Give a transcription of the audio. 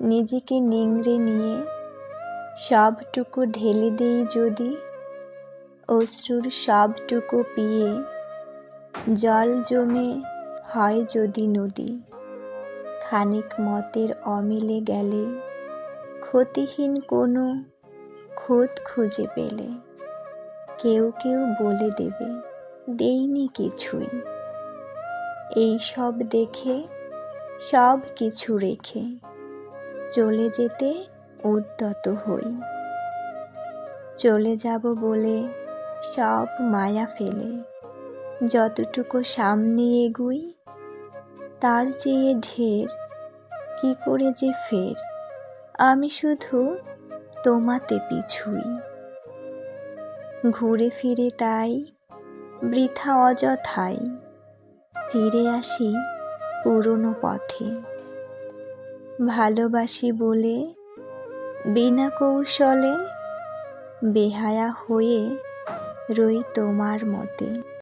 নিজেকে নিংড়ে নিয়ে সবটুকু ঢেলে দেই যদি, অশ্রুর সবটুকু পিয়ে জল জমে হয় যদি নদী। খানিক মতের অমিলে গেলে ক্ষতিহীন কোনো খুঁত খুঁজে পেলে, কেউ কেউ বলে দেবে দেইনি কিছুই। এই সব দেখে সব কিছু রেখে চলে যেতে উদ্যত হই। চলে যাব বলে সব মায়া ফেলে যতটুকু সামনে এগুই, তার চেয়ে ঢের কি করে যে ফের আমি শুধু তোমাতে পিছুই। ঘুরে ফিরে তাই বৃথা অযথাই ফিরে আসি পুরনো পথে। ভালোবাসি বলে বিনা কৌশলে বেহায়া হয়ে রই তোমার মতে।